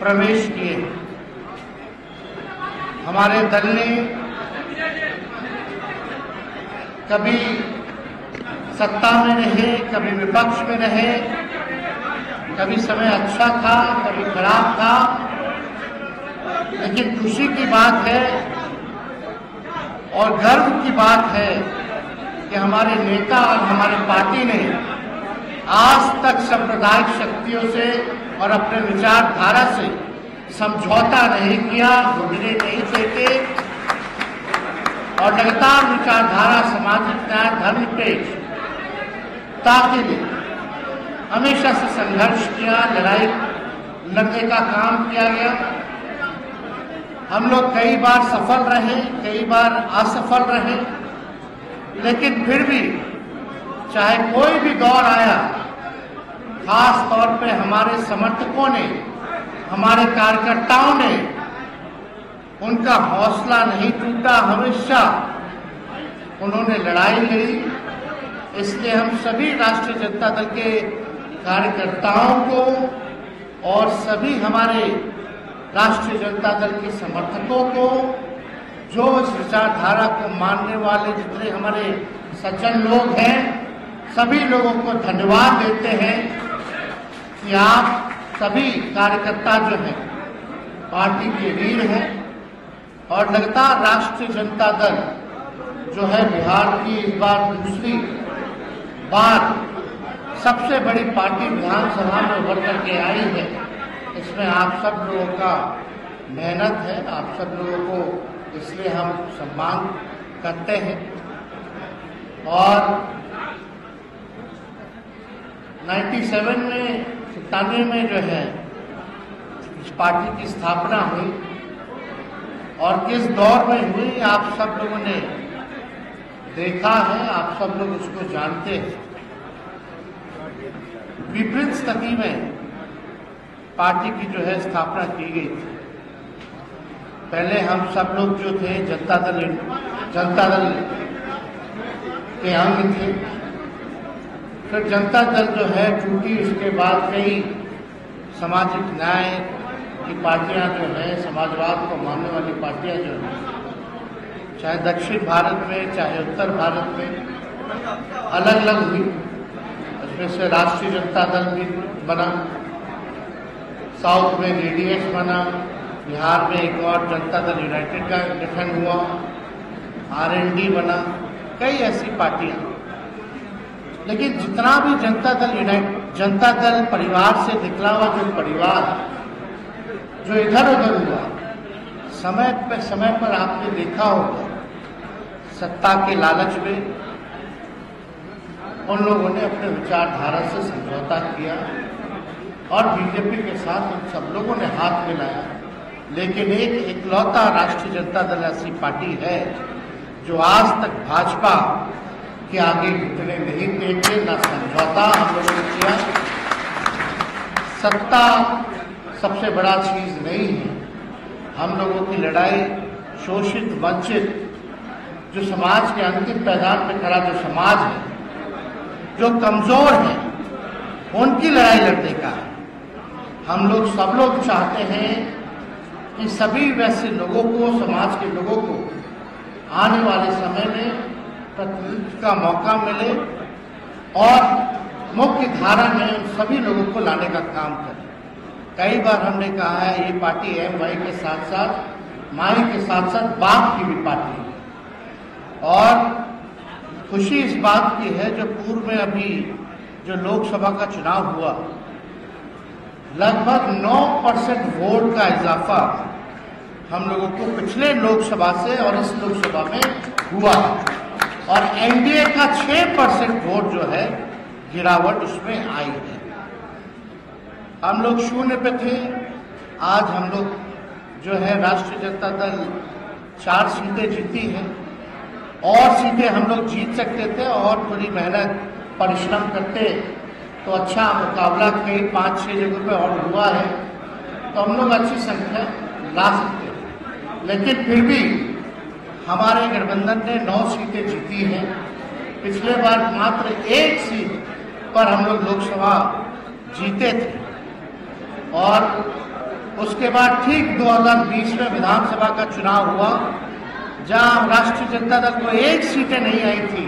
प्रवेश किए। हमारे दल ने कभी सत्ता में रहे, कभी विपक्ष में रहे, कभी समय अच्छा था, कभी खराब था, लेकिन खुशी की बात है और गर्व की बात है कि हमारे नेता और हमारी पार्टी ने आज तक सांप्रदायिक शक्तियों से और अपने विचारधारा से समझौता नहीं किया, घुटने नहीं टेके और लगातार विचारधारा, सामाजिक न्याय, धर्मनिरपेक्षता के लिए हमेशा से संघर्ष किया, लड़ाई लड़ने का काम किया गया। हम लोग कई बार सफल रहे, कई बार असफल रहे, लेकिन फिर भी चाहे कोई भी दौर आया, खास तौर पे हमारे समर्थकों ने, हमारे कार्यकर्ताओं ने, उनका हौसला नहीं टूटा, हमेशा उन्होंने लड़ाई लड़ी। इसलिए हम सभी राष्ट्रीय जनता दल के कार्यकर्ताओं को और सभी हमारे राष्ट्रीय जनता दल के समर्थकों को, जो इस विचारधारा को मानने वाले जितने हमारे सज्जन लोग हैं, सभी लोगों को धन्यवाद देते हैं कि आप सभी कार्यकर्ता जो हैं पार्टी के वीर हैं और लगातार राष्ट्रीय जनता दल जो है बिहार की इस बार दूसरी बार सबसे बड़ी पार्टी विधानसभा में उभर करके आई है। इसमें आप सब लोगों का मेहनत है, आप सब लोगों को इसलिए हम सम्मान करते हैं। और 97 में 97 में जो है इस पार्टी की स्थापना हुई और किस दौर में हुई आप सब लोगों ने देखा है, आप सब लोग उसको जानते हैं। विपरीत स्थिति में पार्टी की जो है स्थापना की गई थी। पहले हम सब लोग जो थे जनता दल के अंग थे, फिर जनता दल जो है टूटी, उसके बाद कई सामाजिक न्याय की पार्टियां जो है, समाजवाद को मानने वाली पार्टियां जो है, चाहे दक्षिण भारत में चाहे उत्तर भारत में अलग अलग हुई। उसमें से राष्ट्रीय जनता दल भी बना, साउथ में जेडीएस बना, बिहार में एक और जनता दल यूनाइटेड का गठन हुआ, आरएनडी बना, कई ऐसी पार्टियां। लेकिन जितना भी जनता दल परिवार से निकला हुआ जो परिवार जो इधर उधर हुआ, समय पर आपने देखा होगा सत्ता के लालच में उन लोगों ने अपने विचारधारा से समझौता किया और बीजेपी के साथ उन सब लोगों ने हाथ मिलाया। लेकिन एक इकलौता राष्ट्रीय जनता दल ऐसी पार्टी है जो आज तक भाजपा के आगे घुटने नहीं टेके, ना समझौता हम लोगों ने किया। सत्ता सबसे बड़ा चीज नहीं है। हम लोगों की लड़ाई शोषित, वंचित, जो समाज के अंतिम पैदान पे खड़ा जो समाज है, जो कमजोर है, उनकी लड़ाई लड़ने का है। हम लोग सब लोग चाहते हैं कि सभी वैसे लोगों को, समाज के लोगों को आने वाले समय में प्रतिनिधित्व का मौका मिले और मुख्य धारा में उन सभी लोगों को लाने का काम करें। कई बार हमने कहा है ये पार्टी है माई के साथ साथ, माई के साथ साथ बाप की भी पार्टी है। और खुशी इस बात की है जो पूर्व में अभी जो लोकसभा का चुनाव हुआ, लगभग 9% वोट का इजाफा हम लोगों को पिछले लोकसभा से और इस लोकसभा में हुआ और एनडीए का 6% वोट जो है गिरावट उसमें आई है। हम लोग शून्य पे थे, आज हम लोग जो है राष्ट्रीय जनता दल 4 सीटें जीती हैं और सीटें हम लोग जीत सकते थे और थोड़ी मेहनत परिश्रम करते तो अच्छा मुकाबला कई 5-6 जगहों पे और हुआ है तो हम लोग अच्छी संख्या ला सकते हैं। लेकिन फिर भी हमारे गठबंधन ने 9 सीटें जीती हैं। पिछले बार मात्र 1 सीट पर हम लोग लोकसभा जीते थे और उसके बाद ठीक 2020 में विधानसभा का चुनाव हुआ, जहां राष्ट्रीय जनता दल को 1 सीटें नहीं आई थी,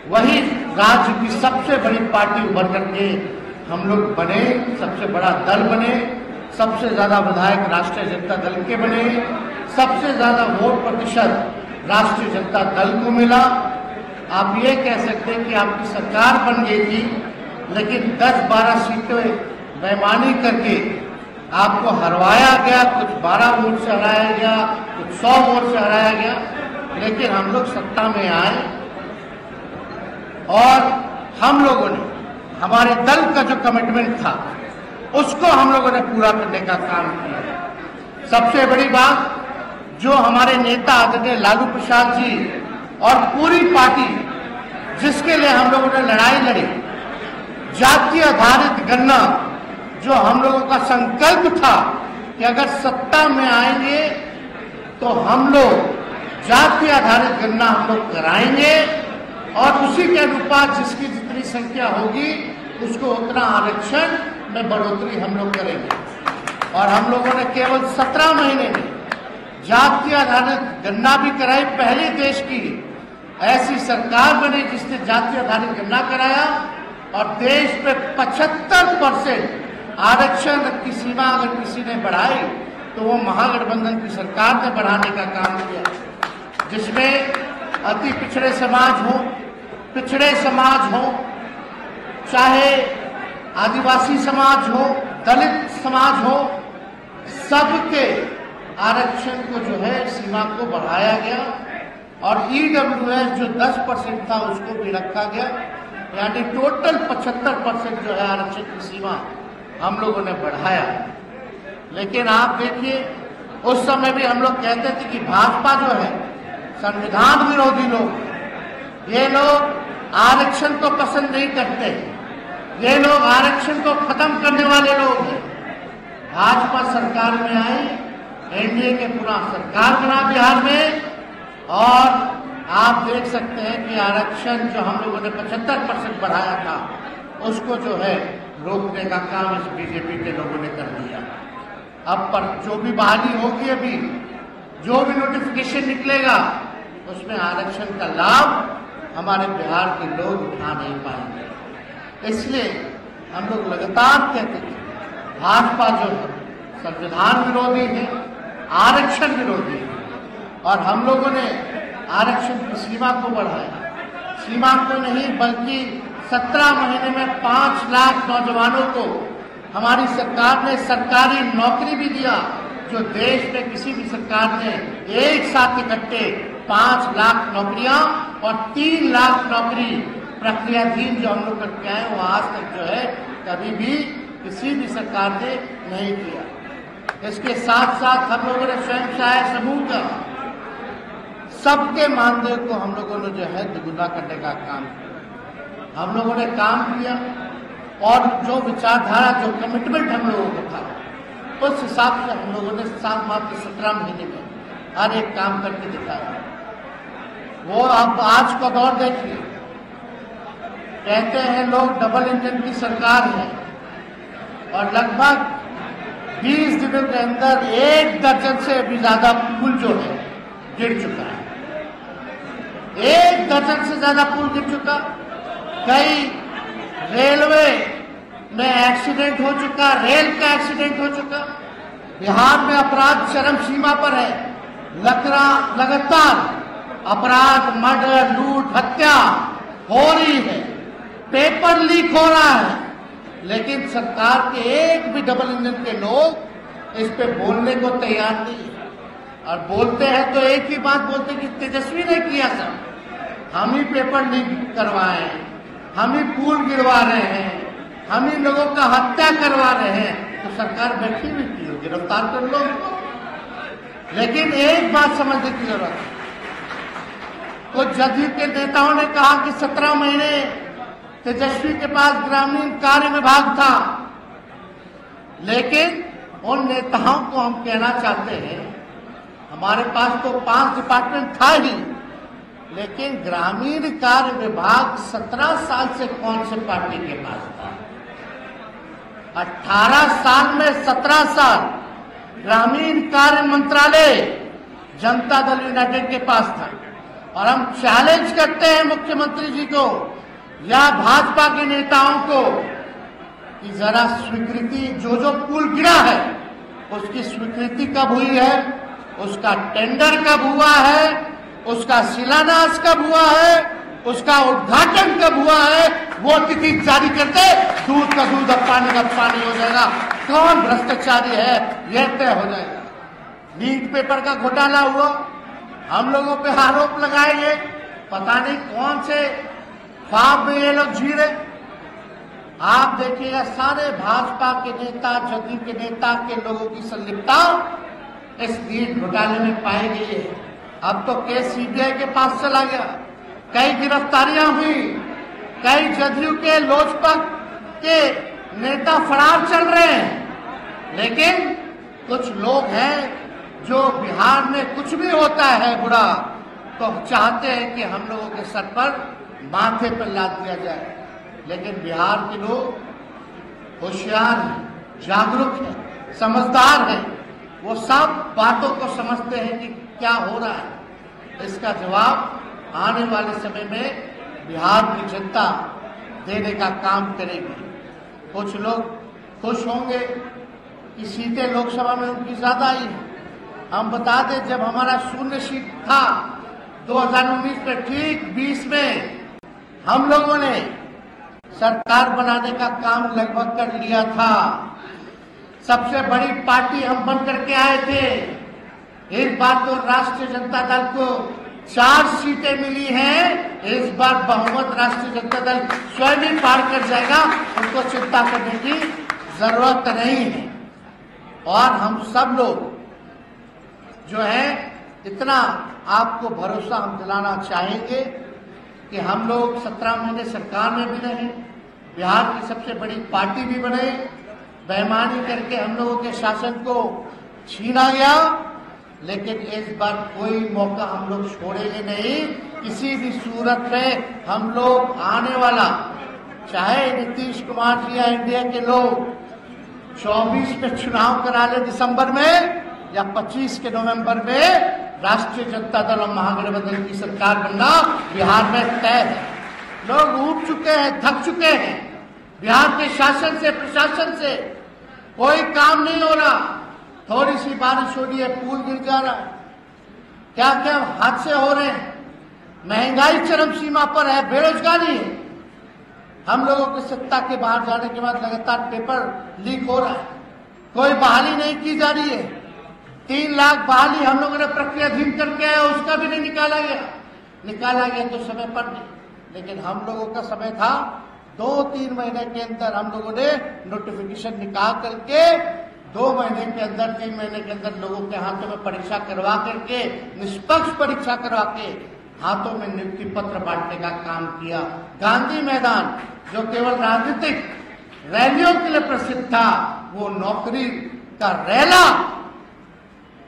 वही राज्य की सबसे बड़ी पार्टी उभर करके हम लोग बने, सबसे बड़ा दल बने, सबसे ज्यादा विधायक राष्ट्रीय जनता दल के बने, सबसे ज्यादा वोट प्रतिशत राष्ट्रीय जनता दल को मिला। आप ये कह सकते हैं कि आपकी सरकार बन गई थी, लेकिन 10-12 सीटें बेईमानी करके आपको हरवाया गया, कुछ 12 वोट से हराया गया, कुछ 100 वोट से हराया गया, लेकिन हम लोग सत्ता में आए और हम लोगों ने हमारे दल का जो कमिटमेंट था उसको हम लोगों ने पूरा करने का काम किया। सबसे बड़ी बात, जो हमारे नेता आदरणीय लालू प्रसाद जी और पूरी पार्टी जिसके लिए हम लोगों ने लड़ाई लड़ी, जाति आधारित गणना, जो हम लोगों का संकल्प था कि अगर सत्ता में आएंगे तो हम लोग जाति आधारित गणना हम लोग कराएंगे और उसी के अनुपात जिसकी जितनी संख्या होगी उसको उतना आरक्षण में बढ़ोतरी हम लोग करेंगे। और हम लोगों ने केवल 17 महीने में जाति आधारित गणना भी कराई। पहले देश की ऐसी सरकार बनी जिसने जाति आधारित गणना कराया और देश में 75% आरक्षण की सीमा अगर किसी ने बढ़ाई तो वो महागठबंधन की सरकार ने बढ़ाने का काम किया, जिसमें अति पिछड़े समाज हो, चाहे आदिवासी समाज हो, दलित समाज हो, सबके आरक्षण को जो है सीमा को बढ़ाया गया और EWS जो 10% था उसको भी रखा गया, यानी टोटल 75% जो है आरक्षण की सीमा हम लोगों ने बढ़ाया। लेकिन आप देखिए, उस समय भी हम लोग कहते थे कि भाजपा जो है संविधान विरोधी लोग, ये लोग आरक्षण को पसंद नहीं करते, ये लोग आरक्षण को खत्म करने वाले लोग हैं। भाजपा सरकार में आई, एनडीए के पूरा सरकार बना बिहार में और आप देख सकते हैं कि आरक्षण जो हम लोगों ने 75% बढ़ाया था उसको जो है रोकने का काम इस बीजेपी के लोगों ने कर दिया। अब पर जो भी बहाली होगी, अभी जो भी नोटिफिकेशन निकलेगा उसमें आरक्षण का लाभ हमारे बिहार के लोग उठा नहीं पाएंगे। इसलिए हम लोग लगातार कहते हैं भाजपा जो है संविधान विरोधी है, आरक्षण विरोधी है और हम लोगों ने आरक्षण की सीमा को बढ़ाया। सीमा को नहीं बल्कि 17 महीने में 5 लाख नौजवानों को हमारी सरकार ने सरकारी नौकरी भी दिया, जो देश में किसी भी सरकार ने एक साथ इकट्ठे 5 लाख नौकरियां और 3 लाख नौकरी प्रक्रियाधीन जो हम लोग करके आए वो आज तक जो है कभी भी किसी भी सरकार ने नहीं किया। इसके साथ साथ हम लोगों ने स्वयं सहायता समूह का सबके मानदेय को हम लोगों ने जो है दुगुना करने का काम किया। हम लोगों ने काम किया और जो विचारधारा, जो कमिटमेंट हम लोगों को था, उस हिसाब से हम लोगों ने मात्र 17 महीने में हर एक काम करके दिखाया। वो आप आज का दौर देखिए, कहते हैं लोग डबल इंजन की सरकार है और लगभग 20 दिनों के अंदर 1 दर्जन से भी ज्यादा पुल जो है गिर चुका है। 1 दर्जन से ज्यादा पुल गिर चुका। कई रेलवे में एक्सीडेंट हो चुका, रेल का एक्सीडेंट हो चुका। बिहार में अपराध चरम सीमा पर है। लगातार अपराध, मर्डर, लूट, हत्या हो रही है, पेपर लीक हो रहा है, लेकिन सरकार के एक भी डबल इंजन के लोग इस पे बोलने को तैयार नहीं है। और बोलते हैं तो एक ही बात बोलते कि तेजस्वी ने किया सब, हम ही पेपर लीक करवाए, हम ही पुल गिरवा रहे हैं, हम ही लोगों का हत्या करवा रहे हैं। तो सरकार बैठी हुई थी, गिरफ्तार कर लो। लेकिन एक बात समझने की जरूरत है, कुछ जदयू के नेताओं ने कहा कि 17 महीने तेजस्वी के पास ग्रामीण कार्य विभाग था, लेकिन उन नेताओं को हम कहना चाहते हैं हमारे पास तो 5 डिपार्टमेंट था ही, लेकिन ग्रामीण कार्य विभाग 17 साल से कौन से पार्टी के पास था? 18 साल में 17 साल ग्रामीण कार्य मंत्रालय जनता दल यूनाइटेड के पास था। और हम चैलेंज करते हैं मुख्यमंत्री जी को या भाजपा के नेताओं को कि जरा स्वीकृति, जो पुल गिरा है उसकी स्वीकृति कब हुई है, उसका टेंडर कब हुआ है, उसका शिलान्यास कब हुआ है, उसका उद्घाटन कब हुआ है, वो तिथि जारी करते, दूध का दूध और पानी का पानी हो जाएगा। कौन भ्रष्टाचारी है यह तय हो जाएगा। लीक पेपर का घोटाला हुआ, हम लोगों पे आरोप लगाए गए, पता नहीं कौन से ख्वाब में ये लोग जी रहे। आप देखिएगा सारे भाजपा के नेता, जदयू के नेता के लोगों की संलिप्तता इस लीक घोटाले में पाई गई है। अब तो केस सीबीआई के पास चला गया, कई गिरफ्तारियां हुई, कई जदयू के लोजपा के नेता फरार चल रहे हैं। लेकिन कुछ लोग हैं जो बिहार में कुछ भी होता है बुरा तो चाहते हैं कि हम लोगों के सर पर माथे पर लाद दिया जाए। लेकिन बिहार के लोग होशियार हैं, जागरूक हैं, समझदार हैं, वो सब बातों को समझते हैं कि क्या हो रहा है। इसका जवाब आने वाले समय में बिहार की जनता देने का काम करेगी। कुछ लोग खुश होंगे कि सीटें लोकसभा में उनकी ज्यादा आई है। हम बता दें, जब हमारा 0 सीट था 2019 में, ठीक 20 में हम लोगों ने सरकार बनाने का काम लगभग कर लिया था। सबसे बड़ी पार्टी हम बन करके आए थे। इस बार तो राष्ट्रीय जनता दल को 4 सीटें मिली हैं। इस बार बहुमत राष्ट्रीय जनता दल स्वयं ही पार कर जाएगा, उनको चिंता करने की जरूरत नहीं है। और हम सब लोग जो है इतना आपको भरोसा हम दिलाना चाहेंगे कि हम लोग 17 महीने सरकार में भी रहे, बिहार की सबसे बड़ी पार्टी भी बने, बेईमानी करके हम लोगों के शासन को छीना गया, लेकिन इस बार कोई मौका हम लोग छोड़ेंगे नहीं। किसी भी सूरत में हम लोग आने वाला, चाहे नीतीश कुमार जी या इंडिया के लोग 24 में चुनाव करा ले दिसंबर में या 25 के नवंबर में, राष्ट्रीय जनता दल और महागठबंधन की सरकार बनना बिहार में तय है। लोग ऊब चुके हैं, थक चुके हैं। बिहार के शासन से, प्रशासन से कोई काम नहीं हो रहा। थोड़ी सी बारिश हो रही है, पुल गिर जा रहा है, क्या क्या हादसे हो रहे हैं, महंगाई चरम सीमा पर है, बेरोजगारी है। हम लोगों के सत्ता के बाहर जाने के बाद लगातार पेपर लीक हो रहा है, कोई बहाली नहीं की जा रही है। 3 लाख बहाली हम लोगों ने प्रक्रियाधीन करके आया, उसका भी नहीं निकाला गया तो समय पर नहीं। लेकिन हम लोगों का समय था 2-3 महीने के अंदर हम लोगों ने नोटिफिकेशन निकाल करके 2 महीने के अंदर, 3 महीने के अंदर लोगों के हाथों में परीक्षा करवा करके, निष्पक्ष परीक्षा करवा के हाथों में नियुक्ति पत्र बांटने का काम किया। गांधी मैदान जो केवल राजनीतिक रैलियों के लिए प्रसिद्ध था, वो नौकरी का रैला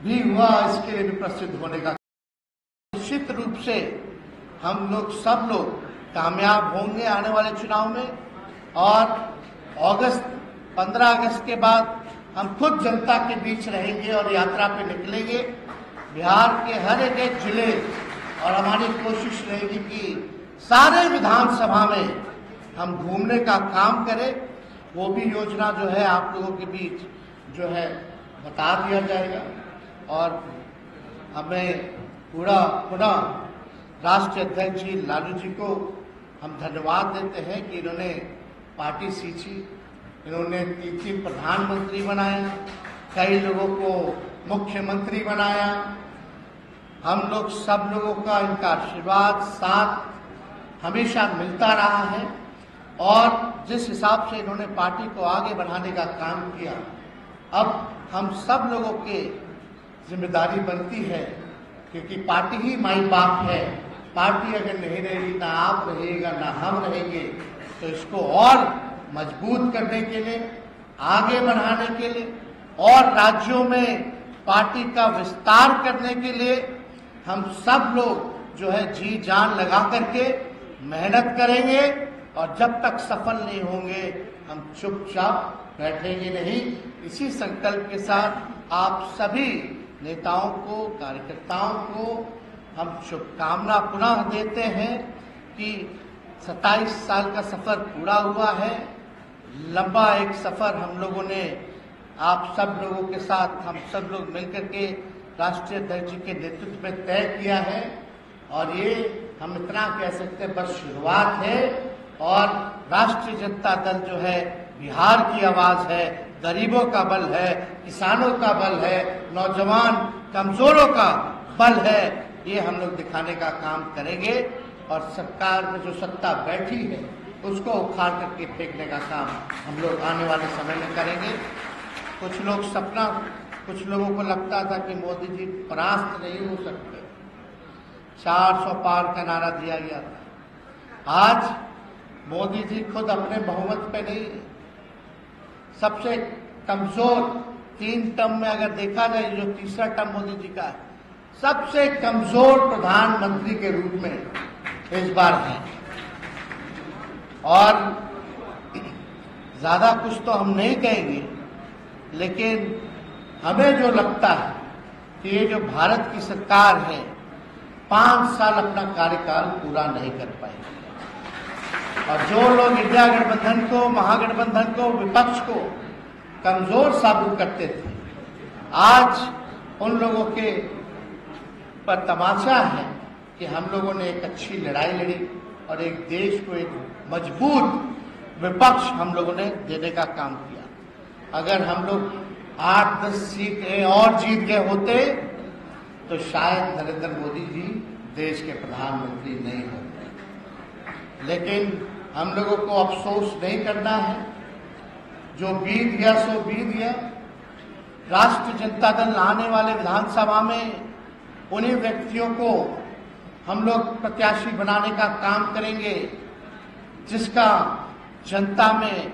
भी हुआ, इसके लिए भी प्रसिद्ध होने का। निश्चित रूप से हम लोग सब लोग कामयाब होंगे आने वाले चुनाव में। और 15 अगस्त के बाद हम खुद जनता के बीच रहेंगे और यात्रा पे निकलेंगे बिहार के हर एक जिले। और हमारी कोशिश रहेगी कि सारे विधानसभा में हम घूमने का काम करें। वो भी योजना जो है आप लोगों के बीच जो है बता दिया जाएगा। और हमें पुनः राष्ट्रीय अध्यक्ष जी लालू जी को हम धन्यवाद देते हैं कि इन्होंने पार्टी सींची, इन्होंने 3 प्रधानमंत्री बनाया, कई लोगों को मुख्यमंत्री बनाया। हम लोग सब लोगों का इनका आशीर्वाद साथ हमेशा मिलता रहा है। और जिस हिसाब से इन्होंने पार्टी को आगे बढ़ाने का काम किया, अब हम सब लोगों के जिम्मेदारी बनती है, क्योंकि पार्टी ही माई बाप है। पार्टी अगर नहीं रहेगी, ना आप रहेगा ना हम रहेंगे, तो इसको और मजबूत करने के लिए, आगे बढ़ाने के लिए और राज्यों में पार्टी का विस्तार करने के लिए हम सब लोग जो है जी जान लगा करके मेहनत करेंगे। और जब तक सफल नहीं होंगे हम चुपचाप बैठेंगे नहीं। इसी संकल्प के साथ आप सभी नेताओं को, कार्यकर्ताओं को हम शुभकामना पुनः देते हैं कि 27 साल का सफर पूरा हुआ है। लंबा एक सफर हम लोगों ने आप सब लोगों के साथ, हम सब लोग मिलकर के राष्ट्रीय अध्यक्ष जी के नेतृत्व में तय किया है और ये हम इतना कह सकते हैं बस शुरुआत है। और राष्ट्रीय जनता दल जो है बिहार की आवाज है, गरीबों का बल है, किसानों का बल है, नौजवान कमजोरों का बल है। ये हम लोग दिखाने का काम करेंगे और सरकार में जो सत्ता बैठी है उसको उखाड़ करके फेंकने का काम हम लोग आने वाले समय में करेंगे। कुछ लोगों को लगता था कि मोदी जी परास्त नहीं हो सकते, 400 पार का नारा दिया गया था। आज मोदी जी खुद अपने बहुमत पे नहीं, सबसे कमजोर 3 टर्म में अगर देखा जाए, जो तीसरा टर्म मोदी जी का है, सबसे कमजोर प्रधानमंत्री के रूप में इस बार है। और ज्यादा कुछ तो हम नहीं कहेंगे, लेकिन हमें जो लगता है कि ये जो भारत की सरकार है 5 साल अपना कार्यकाल पूरा नहीं कर पाएगी। और जो लोग इंडिया गठबंधन को, महागठबंधन को, विपक्ष को कमजोर साबित करते थे, आज उन लोगों के पर तमाचा है कि हम लोगों ने एक अच्छी लड़ाई लड़ी और एक देश को एक मजबूत विपक्ष हम लोगों ने देने का काम किया। अगर हम लोग 8-10 सीटें और जीत गए होते तो शायद नरेंद्र मोदी जी देश के प्रधानमंत्री नहीं होते। लेकिन हम लोगों को अफसोस नहीं करना है, जो बीत गया सो बीत गया। राष्ट्रीय जनता दल आने वाले विधानसभा में उन्हीं व्यक्तियों को हम लोग प्रत्याशी बनाने का काम करेंगे जिसका जनता में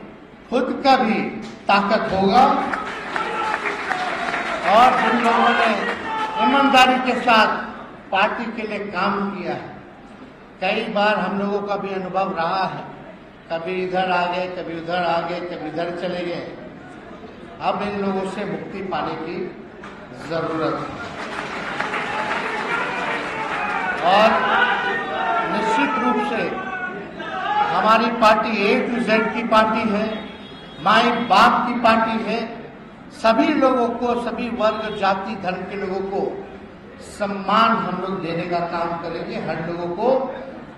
खुद का भी ताकत होगा और जिन लोगों ने ईमानदारी के साथ पार्टी के लिए काम किया है। कई बार हम लोगों का भी अनुभव रहा है, कभी इधर आ गए, कभी उधर आ गए, कभी इधर चले गए। अब इन लोगों से मुक्ति पाने की जरूरत है और निश्चित रूप से हमारी पार्टी A to Z की पार्टी है, माई बाप की पार्टी है। सभी लोगों को, सभी वर्ग, जाति, धर्म के लोगों को सम्मान हम लोग देने का काम करेंगे। हर लोगों को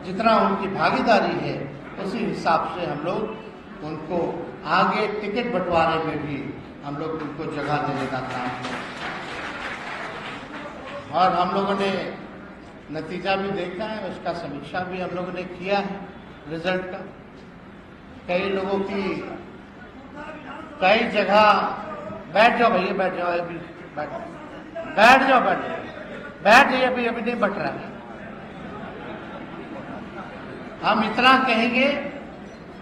जितना उनकी भागीदारी है उसी हिसाब से हम लोग उनको आगे टिकट बंटवारे में भी हम लोग उनको जगह देने का काम करेंगे। और हम लोगों ने नतीजा भी देखा है, उसका समीक्षा भी हम लोगों ने किया है रिजल्ट का। कई लोगों की कई जगह, बैठ जाओ भैया, बैठ जाओ, अभी बैठ जाओ, बैठ जाइए, अभी नहीं बट रहा है। हम इतना कहेंगे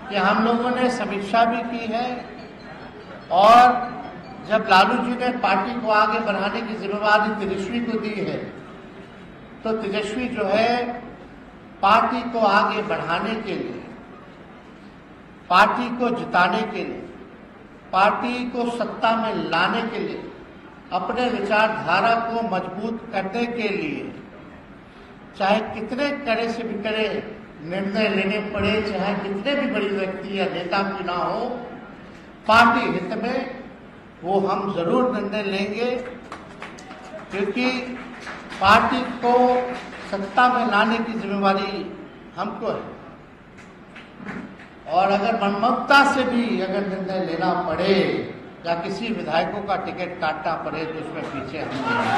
कि हम लोगों ने समीक्षा भी की है और जब लालू जी ने पार्टी को आगे बढ़ाने की जिम्मेदारी तेजस्वी को दी है, तो तेजस्वी जो है पार्टी को आगे बढ़ाने के लिए, पार्टी को जिताने के लिए, पार्टी को सत्ता में लाने के लिए, अपने विचारधारा को मजबूत करने के लिए चाहे कितने कड़े से भी कड़े निर्णय लेने पड़े, चाहे कितने भी बड़ी व्यक्ति या नेता की ना हो, पार्टी हित में वो हम जरूर निर्णय लेंगे, क्योंकि पार्टी को सत्ता में लाने की जिम्मेवारी हमको है। और अगर मनमत्ता से भी अगर निर्णय लेना पड़े या किसी विधायकों का टिकट काटना पड़े तो उसमें पीछे हम नहीं।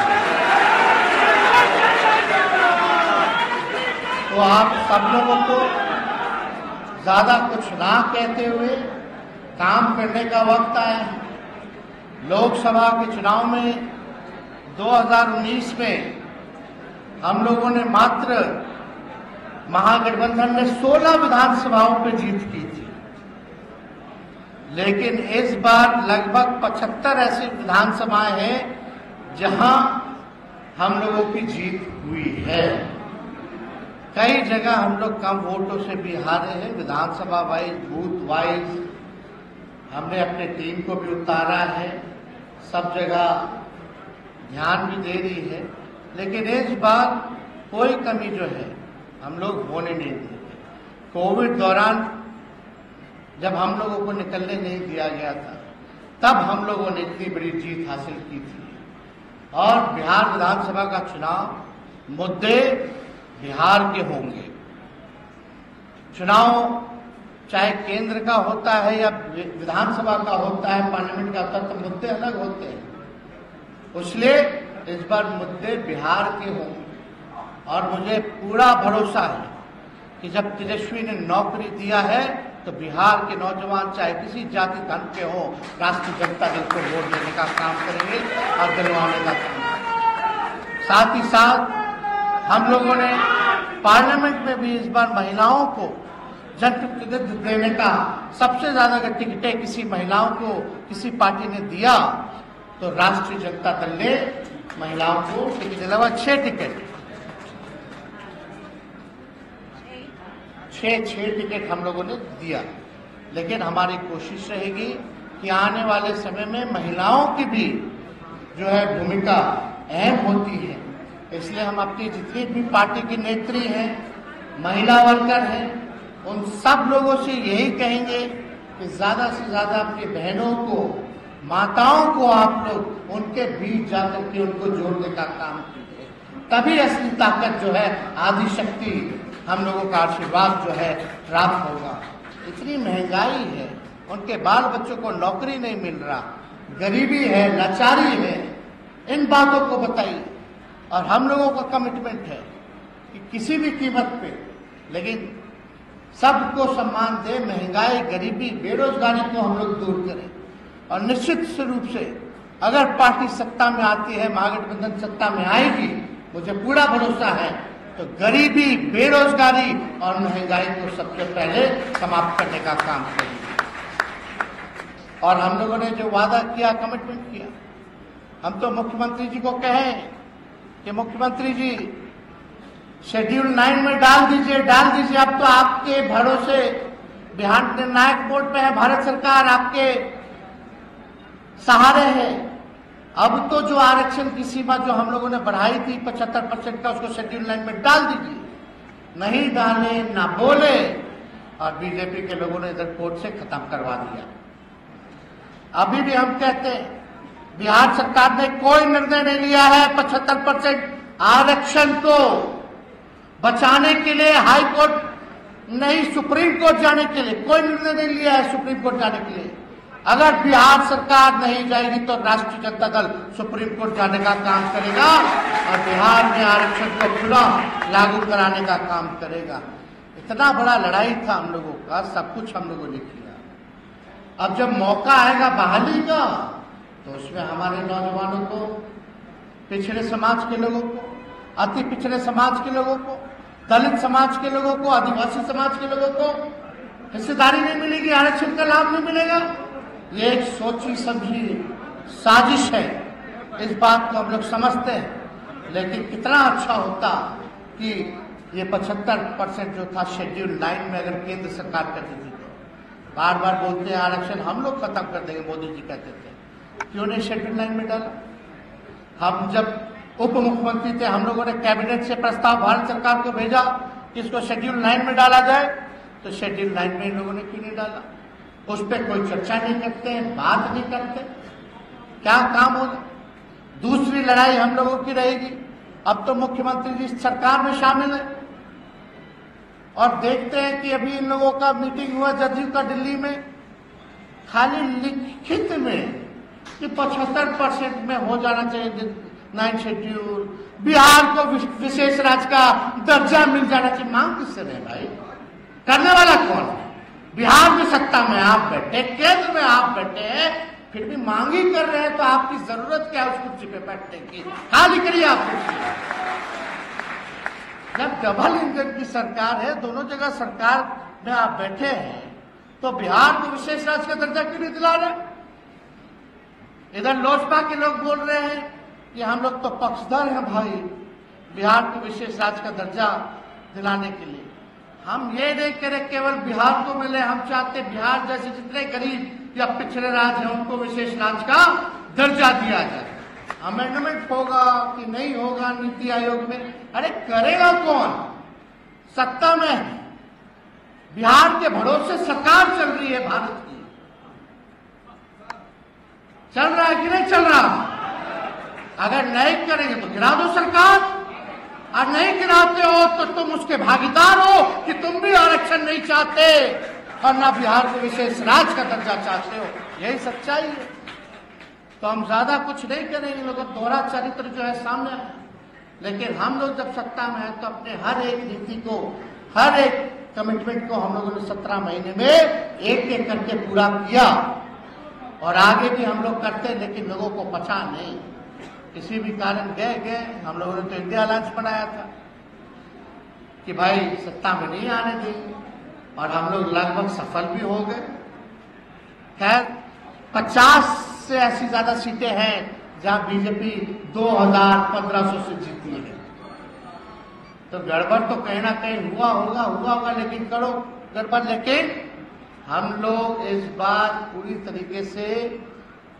तो आप सब लोगों को ज्यादा कुछ ना कहते हुए काम करने का वक्त आया है। लोकसभा के चुनाव में 2019 में हम लोगों ने मात्र महागठबंधन ने 16 विधानसभाओं पे जीत की थी, लेकिन इस बार लगभग 75 ऐसी विधानसभाएं हैं जहां हम लोगों की जीत हुई है। कई जगह हम लोग कम वोटों से भी हारे हैं, विधानसभा वाइज, बूथ वाइज। हमने अपने टीम को भी उतारा है, सब जगह ध्यान भी दे रही है, लेकिन इस बार कोई कमी जो है हम लोग होने नहीं देंगे। कोविड दौरान जब हम लोगों को निकलने नहीं दिया गया था, तब हम लोगों ने इतनी बड़ी जीत हासिल की थी। और बिहार विधानसभा का चुनाव मुद्दे बिहार के होंगे। चुनाव चाहे केंद्र का होता है या विधानसभा का होता है, पार्लियामेंट का होता है, तो मुद्दे अलग होते हैं। इसलिए इस बार मुद्दे बिहार के होंगे। और मुझे पूरा भरोसा है कि जब तेजस्वी ने नौकरी दिया है तो बिहार के नौजवान चाहे किसी जाति धर्म के हो, राष्ट्रीय जनता दल को वोट देने का काम करेंगे और दिलवाने का काम। साथ ही साथ हम लोगों ने पार्लियामेंट में भी इस बार महिलाओं को जनप्रतिनिधित्व देने का, सबसे ज्यादा अगर टिकटें किसी महिलाओं को किसी पार्टी ने दिया तो राष्ट्रीय जनता दल ने महिलाओं को टिकट दिलावा। 6 टिकट 6 टिकट हम लोगों ने दिया। लेकिन हमारी कोशिश रहेगी कि आने वाले समय में महिलाओं की भी जो है भूमिका अहम होती है। इसलिए हम अपनी जितनी भी पार्टी की नेत्री हैं, महिला वर्कर हैं, उन सब लोगों से यही कहेंगे कि ज्यादा से ज्यादा अपनी बहनों को, माताओं को आप लोग उनके बीच जाकर के उनको जोड़ने का काम कीजिए। तभी असली ताकत जो है, आदि शक्ति, हम लोगों का आशीर्वाद जो है प्राप्त होगा। इतनी महंगाई है, उनके बाल बच्चों को नौकरी नहीं मिल रहा, गरीबी है, लाचारी है, इन बातों को बताइए। और हम लोगों का कमिटमेंट है कि किसी भी कीमत पे, लेकिन सबको सम्मान दे, महंगाई, गरीबी, बेरोजगारी को हम लोग दूर करें। और निश्चित रूप से अगर पार्टी सत्ता में आती है, महागठबंधन सत्ता में आएगी, मुझे पूरा भरोसा है तो गरीबी, बेरोजगारी और महंगाई को सबसे पहले समाप्त करने का काम करेंगे। और हम लोगों ने जो वादा किया, कमिटमेंट किया, हम तो मुख्यमंत्री जी को कहें कि मुख्यमंत्री जी शेड्यूल 9 में डाल दीजिए। अब तो आपके भरोसे बिहार निर्णायक बोर्ड पे है, भारत सरकार आपके सहारे है। अब तो जो आरक्षण की सीमा जो हम लोगों ने बढ़ाई थी 75% का, उसको शेड्यूल 9 में डाल दीजिए। नहीं डाले, ना बोले, और बीजेपी के लोगों ने इधर कोर्ट से खत्म करवा दिया। अभी भी हम कहते हैं बिहार सरकार ने कोई निर्णय नहीं लिया है 75% आरक्षण को बचाने के लिए, हाई कोर्ट नहीं, सुप्रीम कोर्ट जाने के लिए कोई निर्णय नहीं लिया है। सुप्रीम कोर्ट जाने के लिए अगर बिहार सरकार नहीं जाएगी तो राष्ट्रीय जनता दल सुप्रीम कोर्ट जाने का काम करेगा और बिहार में आरक्षण को पूरा लागू कराने का काम करेगा। इतना बड़ा लड़ाई था हम लोगों का, सब कुछ हम लोगों ने किया। अब जब मौका आएगा बहाली का, तो उसमें हमारे नौजवानों को, पिछड़े समाज के लोगों को, अति पिछड़े समाज के लोगों को, दलित समाज के लोगों को, आदिवासी समाज के लोगों को हिस्सेदारी नहीं मिलेगी, आरक्षण का लाभ नहीं मिलेगा। ये एक सोची समझी साजिश है, इस बात को हम लोग समझते हैं। लेकिन कितना अच्छा होता कि ये 75% जो था शेड्यूल 9 में अगर केंद्र सरकार करती थी। तो बार बार बोलते हैं आरक्षण हम लोग खत्म कर देंगे, मोदी जी कहते थे, क्यों नहीं शेड्यूल 9 में डाला? हम जब उप मुख्यमंत्री थे, हम लोगों ने कैबिनेट से प्रस्ताव भारत सरकार को भेजा कि इसको शेड्यूल 9 में डाला जाए, तो शेड्यूल 9 में इन लोगों ने क्यों नहीं डाला? उस पर कोई चर्चा नहीं करते, बात नहीं करते, क्या काम होगा? दूसरी लड़ाई हम लोगों की रहेगी। अब तो मुख्यमंत्री जी सरकार में शामिल है और देखते हैं कि अभी इन लोगों का मीटिंग हुआ जदयू का दिल्ली में, खाली लिखित में कि 75% में हो जाना चाहिए 9 शेड्यूल, बिहार को विशेष राज्य का दर्जा मिल जाना चाहिए। मांग किससे रहे भाई? करने वाला कौन है? बिहार में सत्ता में आप बैठे, केंद्र में आप बैठे हैं, फिर भी मांग ही कर रहे हैं, तो आपकी जरूरत क्या उस कुर्सी पे बैठने की? खाली करिए आप कुर्सी। जब डबल इंजन की सरकार है, दोनों जगह सरकार में आप बैठे हैं, तो बिहार को विशेष राज्य का दर्जा क्यों नहीं दिला रहे? इधर लोजपा के लोग बोल रहे हैं कि हम लोग तो पक्षधर हैं भाई बिहार को विशेष राज्य का दर्जा दिलाने के लिए। हम ये नहीं करें केवल बिहार को मिले, हम चाहते बिहार जैसे जितने गरीब या पिछड़े राज्य हैं उनको विशेष राज्य का दर्जा दिया जाए। अमेंडमेंट होगा कि नहीं होगा नीति आयोग में। अरे करेगा कौन? सत्ता में है। बिहार के भरोसे सरकार चल रही है भारत की। चल रहा है कि नहीं चल रहा? अगर नहीं करेंगे तो गिरा दो सरकार, और नहीं गिराते हो तो तुम उसके भागीदार हो कि तुम भी आरक्षण नहीं चाहते और ना बिहार को विशेष राज्य का दर्जा चाहते हो। यही सच्चाई है। तो हम ज्यादा कुछ नहीं करेंगे। लोगों का दोहरा चरित्र जो है सामने है, लेकिन हम लोग जब सत्ता में है तो अपने हर एक नीति को, हर एक कमिटमेंट को हम लोगों ने 17 महीने में एक एक करके पूरा किया और आगे भी हम लोग करते, लेकिन लोगों को पचा नहीं। किसी भी कारण गए हम लोगों ने तो इंडिया अलायंस बनाया था कि भाई सत्ता में नहीं आने देंगे, और हम लोग लगभग सफल भी हो गए। खैर 50 से ऐसी ज्यादा सीटें हैं जहां बीजेपी 2500 से जीती है। तो गड़बड़ तो कहीं ना कहीं हुआ होगा, लेकिन करो गड़बड़। लेकिन हम लोग इस बार पूरी तरीके से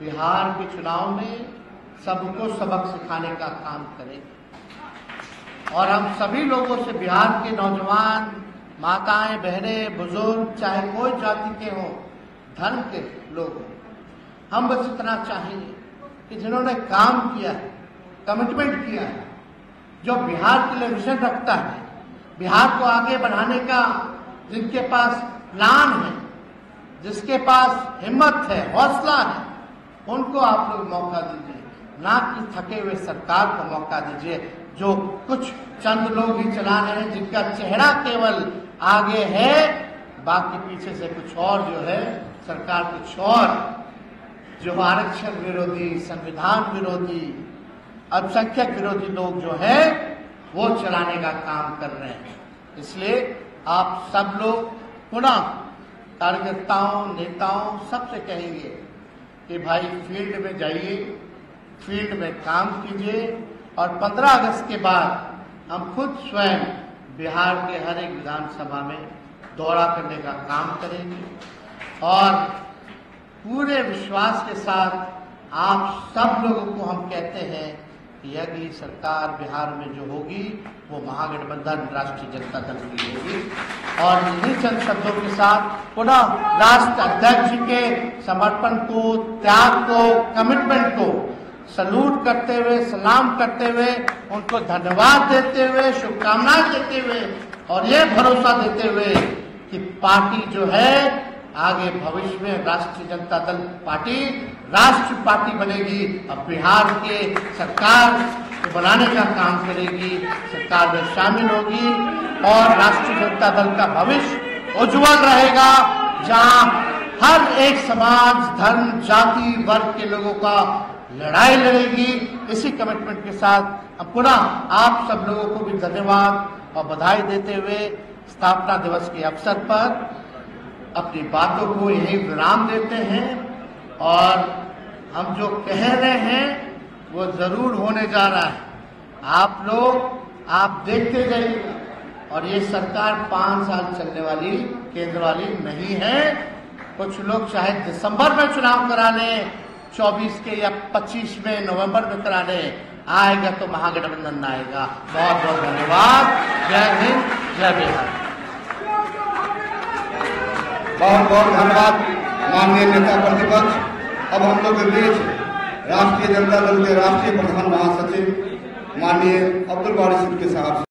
बिहार के चुनाव में सबको सबक सिखाने का काम करेंगे, और हम सभी लोगों से, बिहार के नौजवान, माताएं, बहनें, बुजुर्ग, चाहे कोई जाति के हों, धर्म के लोग हों, हम बस इतना चाहेंगे कि जिन्होंने काम किया है, कमिटमेंट किया है, जो बिहार के लिए विजन रखता है, बिहार को आगे बढ़ाने का जिनके पास प्लान है, जिसके पास हिम्मत है, हौसला है, उनको आप लोग मौका दीजिए, ना कि थके हुए सरकार को मौका दीजिए जो कुछ चंद लोग ही चला रहे हैं, जिनका चेहरा केवल आगे है, बाकी पीछे से कुछ और जो है सरकार, कुछ और जो आरक्षण विरोधी, संविधान विरोधी, अल्पसंख्यक विरोधी लोग जो है वो चलाने का काम कर रहे हैं। इसलिए आप सब लोग पुनः कार्यकर्ताओं, नेताओं सबसे कहेंगे कि भाई फील्ड में जाइए, फील्ड में काम कीजिए, और 15 अगस्त के बाद हम खुद स्वयं बिहार के हर एक विधानसभा में दौरा करने का काम करेंगे, और पूरे विश्वास के साथ आप सब लोगों को हम कहते हैं कि अगली सरकार बिहार में जो होगी वो महागठबंधन राष्ट्रीय जनता दल की होगी। और इन्हीं चंद शब्दों के साथ पुनः राष्ट्र अध्यक्ष के समर्पण को, त्याग को, कमिटमेंट को सलूट करते हुए, सलाम करते हुए, उनको धन्यवाद देते हुए, शुभकामनाएं देते हुए, और ये भरोसा देते हुए कि पार्टी जो है आगे भविष्य में राष्ट्रीय जनता दल पार्टी राष्ट्रीय पार्टी बनेगी, अब बिहार के सरकार को बनाने का काम करेगी, सरकार में शामिल होगी, और राष्ट्रीय जनता दल का भविष्य उज्जवल रहेगा, जहां हर एक समाज, धर्म, जाति, वर्ग के लोगों का लड़ाई लड़ेगी। इसी कमिटमेंट के साथ अब पुनः आप सब लोगों को भी धन्यवाद और बधाई देते हुए स्थापना दिवस के अवसर पर अपनी बातों को यही विराम देते हैं, और हम जो कह रहे हैं वो जरूर होने जा रहा है। आप लोग आप देखते जाइए, और ये सरकार 5 साल चलने वाली केंद्र वाली नहीं है। कुछ लोग चाहे दिसंबर में चुनाव करा लें, 24 के या 25 में, नवंबर में करा लें, आएगा तो महागठबंधन आएगा। बहुत बहुत धन्यवाद। जय हिंद, जय बिहार। बहुत बहुत धन्यवाद माननीय नेता प्रतिपक्ष। अब हम लोग के बीच राष्ट्रीय जनता दल के राष्ट्रीय प्रधान महासचिव माननीय अब्दुल बारी सिद्दीकी साहब